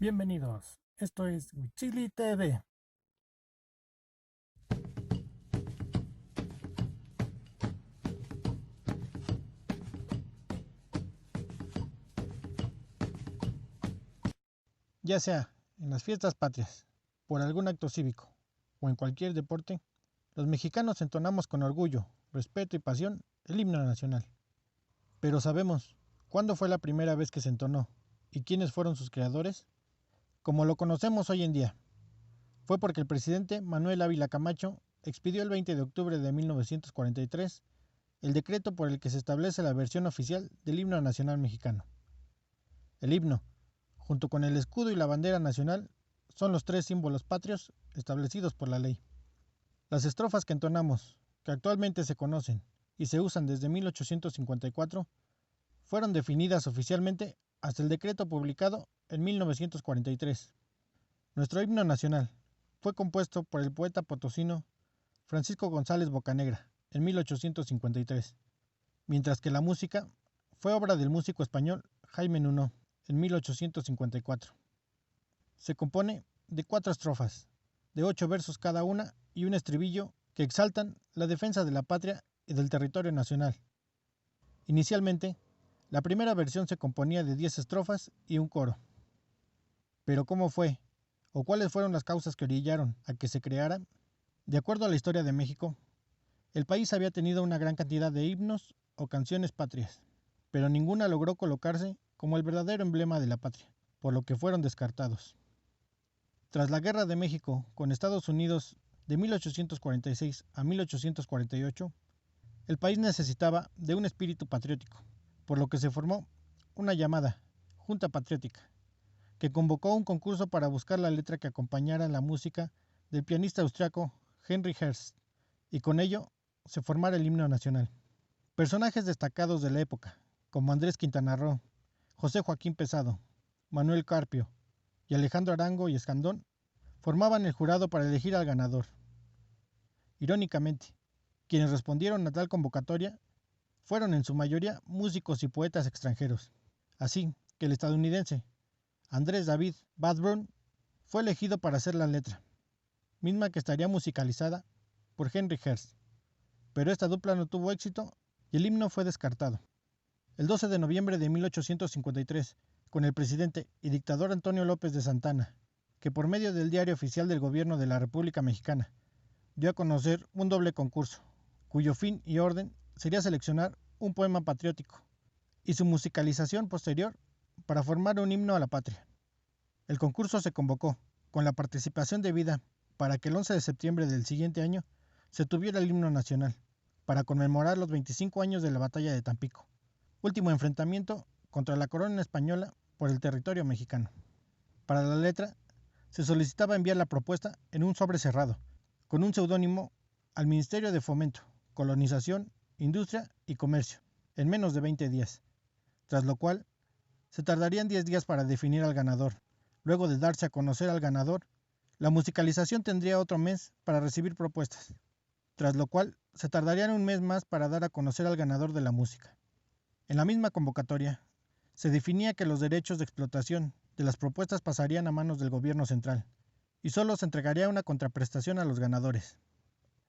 Bienvenidos, esto es Huichili TV. Ya sea en las fiestas patrias, por algún acto cívico o en cualquier deporte, los mexicanos entonamos con orgullo, respeto y pasión el himno nacional. Pero ¿sabemos cuándo fue la primera vez que se entonó y quiénes fueron sus creadores? Como lo conocemos hoy en día, fue porque el presidente Manuel Ávila Camacho expidió el 20 de octubre de 1943 el decreto por el que se establece la versión oficial del himno nacional mexicano. El himno, junto con el escudo y la bandera nacional, son los tres símbolos patrios establecidos por la ley. Las estrofas que entonamos, que actualmente se conocen y se usan desde 1854, fueron definidas oficialmente hasta el decreto publicado en 1943. Nuestro himno nacional fue compuesto por el poeta potosino Francisco González Bocanegra en 1853, mientras que la música fue obra del músico español Jaime Nuno en 1854. Se compone de 4 estrofas, de 8 versos cada una y un estribillo que exaltan la defensa de la patria y del territorio nacional. Inicialmente, la primera versión se componía de 10 estrofas y un coro. Pero ¿cómo fue? ¿O cuáles fueron las causas que orillaron a que se creara? De acuerdo a la historia de México, el país había tenido una gran cantidad de himnos o canciones patrias, pero ninguna logró colocarse como el verdadero emblema de la patria, por lo que fueron descartados. Tras la Guerra de México con Estados Unidos de 1846 a 1848, el país necesitaba de un espíritu patriótico, por lo que se formó una llamada Junta Patriótica, que convocó un concurso para buscar la letra que acompañara la música del pianista austriaco Henry Herz, y con ello se formara el himno nacional. Personajes destacados de la época, como Andrés Quintana Roo, José Joaquín Pesado, Manuel Carpio y Alejandro Arango y Escandón, formaban el jurado para elegir al ganador. Irónicamente, quienes respondieron a tal convocatoria fueron en su mayoría músicos y poetas extranjeros, así que el estadounidense Andrés David Badburn fue elegido para hacer la letra, misma que estaría musicalizada por Henry Herz, pero esta dupla no tuvo éxito y el himno fue descartado. El 12 de noviembre de 1853, con el presidente y dictador Antonio López de Santana, que por medio del Diario Oficial del Gobierno de la República Mexicana dio a conocer un doble concurso, cuyo fin y orden sería seleccionar un poema patriótico y su musicalización posterior para formar un himno a la patria. El concurso se convocó con la participación debida para que el 11 de septiembre del siguiente año se tuviera el himno nacional, para conmemorar los 25 años de la batalla de Tampico, último enfrentamiento contra la corona española por el territorio mexicano. Para la letra, se solicitaba enviar la propuesta en un sobre cerrado, con un seudónimo al Ministerio de Fomento, Colonización, Industria y Comercio, en menos de 20 días, tras lo cual se tardarían 10 días para definir al ganador. Luego de darse a conocer al ganador, la musicalización tendría otro mes para recibir propuestas, tras lo cual se tardarían un mes más para dar a conocer al ganador de la música. En la misma convocatoria, se definía que los derechos de explotación de las propuestas pasarían a manos del gobierno central, y solo se entregaría una contraprestación a los ganadores.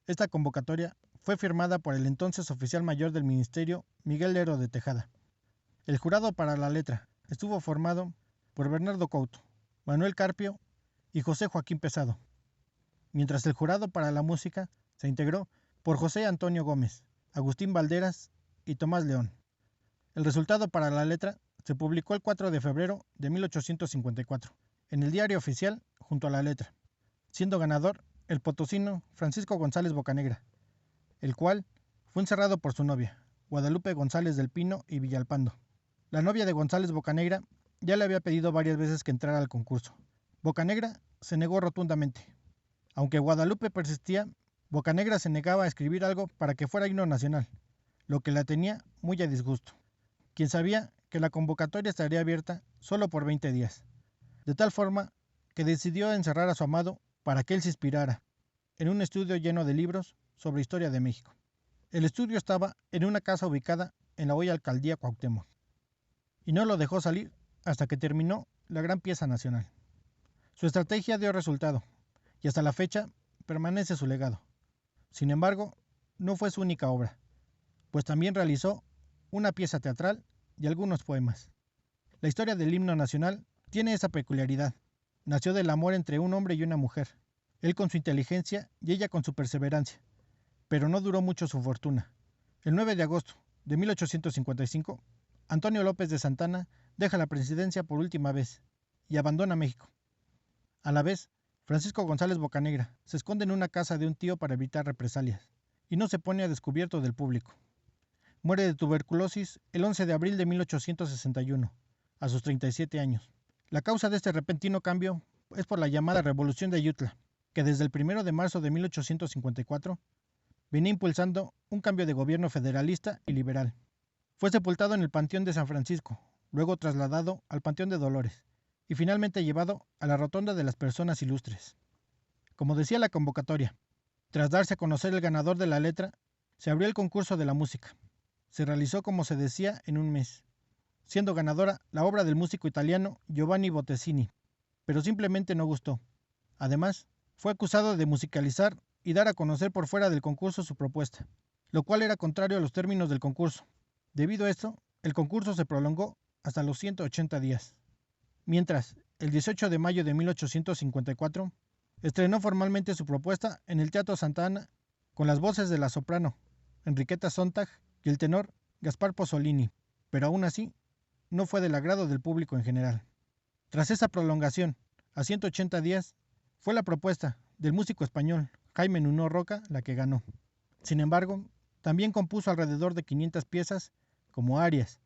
Esta convocatoria fue firmada por el entonces oficial mayor del ministerio, Miguel Lero de Tejada. El jurado para la letra estuvo formado por Bernardo Couto, Manuel Carpio y José Joaquín Pesado, mientras el jurado para la música se integró por José Antonio Gómez, Agustín Valderas y Tomás León. El resultado para la letra se publicó el 4 de febrero de 1854 en el Diario Oficial junto a la letra, siendo ganador el potosino Francisco González Bocanegra, el cual fue encerrado por su novia, Guadalupe González del Pino y Villalpando. La novia de González Bocanegra ya le había pedido varias veces que entrara al concurso. Bocanegra se negó rotundamente. Aunque Guadalupe persistía, Bocanegra se negaba a escribir algo para que fuera himno nacional, lo que la tenía muy a disgusto, quien sabía que la convocatoria estaría abierta solo por 20 días, de tal forma que decidió encerrar a su amado para que él se inspirara en un estudio lleno de libros sobre historia de México. El estudio estaba en una casa ubicada en la hoy alcaldía Cuauhtémoc, y no lo dejó salir hasta que terminó la gran pieza nacional. Su estrategia dio resultado, y hasta la fecha permanece su legado. Sin embargo, no fue su única obra, pues también realizó una pieza teatral y algunos poemas. La historia del himno nacional tiene esa peculiaridad. Nació del amor entre un hombre y una mujer, él con su inteligencia y ella con su perseverancia, pero no duró mucho su fortuna. El 9 de agosto de 1855, Antonio López de Santana deja la presidencia por última vez y abandona México. A la vez, Francisco González Bocanegra se esconde en una casa de un tío para evitar represalias y no se pone a descubierto del público. Muere de tuberculosis el 11 de abril de 1861, a sus 37 años. La causa de este repentino cambio es por la llamada Revolución de Ayutla, que desde el 1 de marzo de 1854 venía impulsando un cambio de gobierno federalista y liberal. Fue sepultado en el Panteón de San Francisco, luego trasladado al Panteón de Dolores y finalmente llevado a la Rotonda de las Personas Ilustres. Como decía la convocatoria, tras darse a conocer el ganador de la letra, se abrió el concurso de la música. Se realizó como se decía en un mes, siendo ganadora la obra del músico italiano Giovanni Bottesini, pero simplemente no gustó. Además, fue acusado de musicalizar y dar a conocer por fuera del concurso su propuesta, lo cual era contrario a los términos del concurso. Debido a esto, el concurso se prolongó hasta los 180 días. Mientras, el 18 de mayo de 1854, estrenó formalmente su propuesta en el Teatro Santa Ana con las voces de la soprano Enriqueta Sontag y el tenor Gaspar Pozzolini, pero aún así no fue del agrado del público en general. Tras esa prolongación, a 180 días, fue la propuesta del músico español Jaime Nuno Roca la que ganó. Sin embargo, también compuso alrededor de 500 piezas como arias,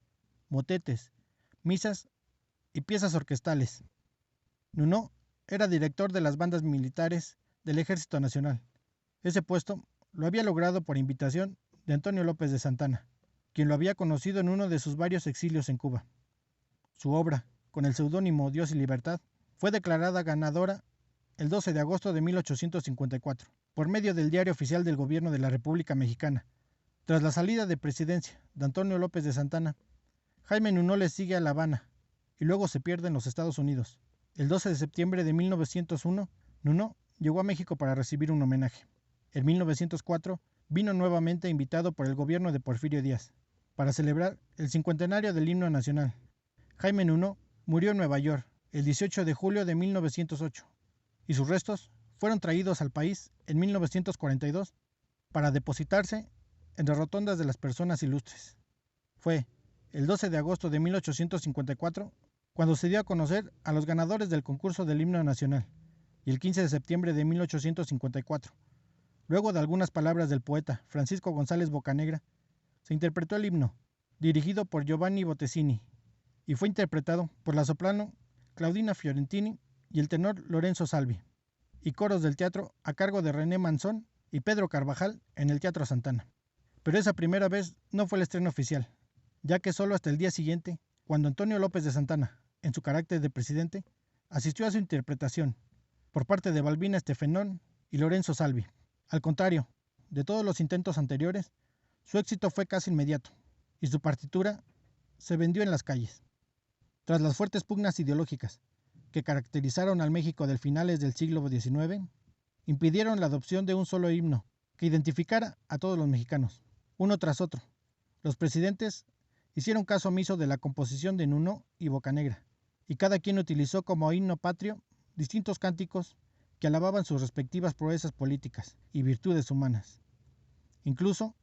motetes, misas y piezas orquestales. Nuno era director de las bandas militares del Ejército Nacional. Ese puesto lo había logrado por invitación de Antonio López de Santana, quien lo había conocido en uno de sus varios exilios en Cuba. Su obra, con el seudónimo Dios y Libertad, fue declarada ganadora el 12 de agosto de 1854, por medio del Diario Oficial del Gobierno de la República Mexicana. Tras la salida de presidencia de Antonio López de Santana, Jaime Nuno le sigue a La Habana y luego se pierde en los Estados Unidos. El 12 de septiembre de 1901, Nuno llegó a México para recibir un homenaje. En 1904, vino nuevamente invitado por el gobierno de Porfirio Díaz para celebrar el cincuentenario del himno nacional. Jaime Nuno murió en Nueva York el 18 de julio de 1908 y sus restos fueron traídos al país en 1942 para depositarse en las rotondas de las Personas Ilustres. Fue el 12 de agosto de 1854 cuando se dio a conocer a los ganadores del concurso del himno nacional, y el 15 de septiembre de 1854, luego de algunas palabras del poeta Francisco González Bocanegra, se interpretó el himno, dirigido por Giovanni Bottesini, y fue interpretado por la soprano Claudina Fiorentini y el tenor Lorenzo Salvi, y coros del teatro a cargo de René Manzón y Pedro Carvajal en el Teatro Santana. Pero esa primera vez no fue el estreno oficial, ya que solo hasta el día siguiente, cuando Antonio López de Santana, en su carácter de presidente, asistió a su interpretación por parte de Balbina Estefenón y Lorenzo Salvi. Al contrario de todos los intentos anteriores, su éxito fue casi inmediato y su partitura se vendió en las calles. Tras las fuertes pugnas ideológicas que caracterizaron al México del finales del siglo XIX, impidieron la adopción de un solo himno que identificara a todos los mexicanos, uno tras otro. Los presidentes hicieron caso omiso de la composición de Nuno y Bocanegra, y cada quien utilizó como himno patrio distintos cánticos que alababan sus respectivas proezas políticas y virtudes humanas. Incluso,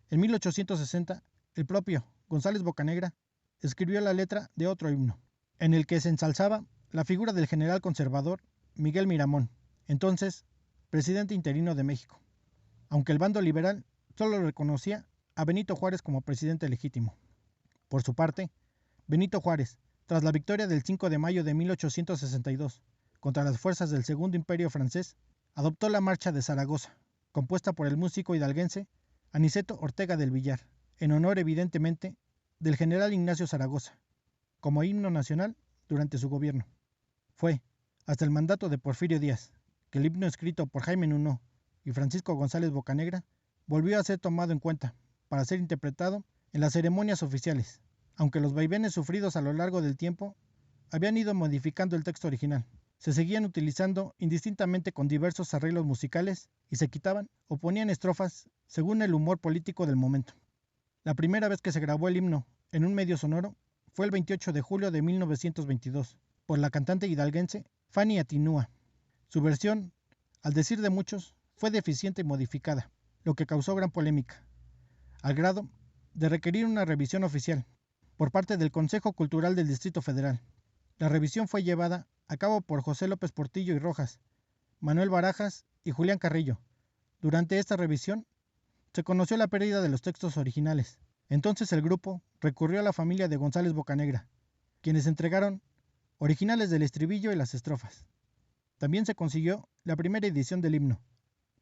en 1860, el propio González Bocanegra escribió la letra de otro himno, en el que se ensalzaba la figura del general conservador Miguel Miramón, entonces presidente interino de México, aunque el bando liberal solo reconocía a Benito Juárez como presidente legítimo. Por su parte, Benito Juárez, tras la victoria del 5 de mayo de 1862 contra las fuerzas del Segundo Imperio francés, adoptó la Marcha de Zaragoza, compuesta por el músico hidalguense Aniceto Ortega del Villar, en honor evidentemente del general Ignacio Zaragoza, como himno nacional durante su gobierno. Fue hasta el mandato de Porfirio Díaz que el himno escrito por Jaime Nuno y Francisco González Bocanegra volvió a ser tomado en cuenta para ser interpretado en las ceremonias oficiales, aunque los vaivenes sufridos a lo largo del tiempo habían ido modificando el texto original. se seguían utilizando indistintamente con diversos arreglos musicales y se quitaban o ponían estrofas según el humor político del momento. La primera vez que se grabó el himno en un medio sonoro fue el 28 de julio de 1922 por la cantante hidalguense Fanny Atinúa. Su versión, al decir de muchos, fue deficiente y modificada, lo que causó gran polémica, al grado de requerir una revisión oficial por parte del Consejo Cultural del Distrito Federal. La revisión fue llevada a cabo por José López Portillo y Rojas, Manuel Barajas y Julián Carrillo. Durante esta revisión se conoció la pérdida de los textos originales. Entonces el grupo recurrió a la familia de González Bocanegra, quienes entregaron originales del estribillo y las estrofas. También se consiguió la primera edición del himno,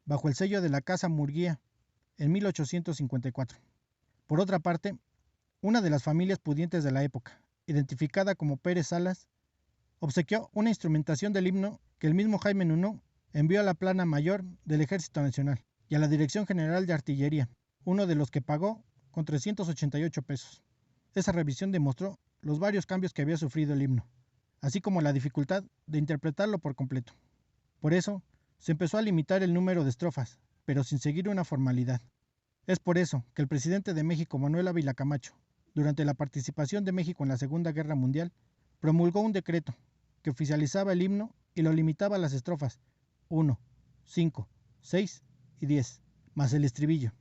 bajo el sello de la Casa Murguía, en 1854. Por otra parte, una de las familias pudientes de la época, identificada como Pérez Salas, obsequió una instrumentación del himno que el mismo Jaime Nuno envió a la plana mayor del Ejército Nacional y a la Dirección General de Artillería, uno de los que pagó con 388 pesos. Esa revisión demostró los varios cambios que había sufrido el himno, así como la dificultad de interpretarlo por completo. Por eso, se empezó a limitar el número de estrofas, pero sin seguir una formalidad. Es por eso que el presidente de México, Manuel Ávila Camacho, durante la participación de México en la Segunda Guerra Mundial, promulgó un decreto que oficializaba el himno y lo limitaba a las estrofas 1, 5, 6 y 10, más el estribillo.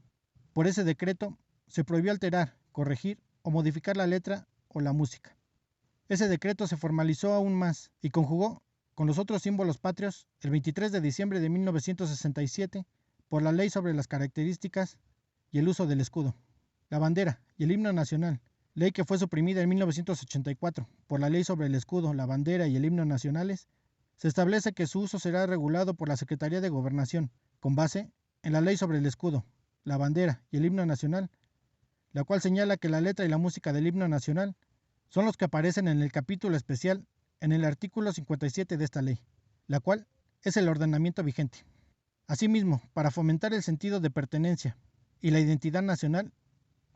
Por ese decreto se prohibió alterar, corregir o modificar la letra o la música. Ese decreto se formalizó aún más y conjugó con los otros símbolos patrios el 23 de diciembre de 1967 por la Ley sobre las características y el uso del escudo, la bandera y el himno nacional, ley que fue suprimida en 1984 por la Ley sobre el escudo, la bandera y el himno nacionales. Se establece que su uso será regulado por la Secretaría de Gobernación, con base en la Ley sobre el escudo, la bandera y el himno nacional, la cual señala que la letra y la música del himno nacional son los que aparecen en el capítulo especial en el artículo 57 de esta ley, la cual es el ordenamiento vigente. Asimismo, para fomentar el sentido de pertenencia y la identidad nacional,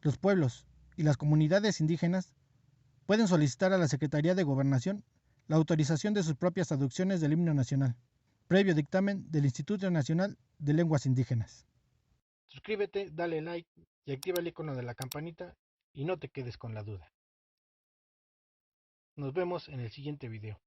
los pueblos y las comunidades indígenas pueden solicitar a la Secretaría de Gobernación la autorización de sus propias traducciones del himno nacional, previo dictamen del Instituto Nacional de Lenguas Indígenas. Suscríbete, dale like y activa el icono de la campanita y no te quedes con la duda. Nos vemos en el siguiente video.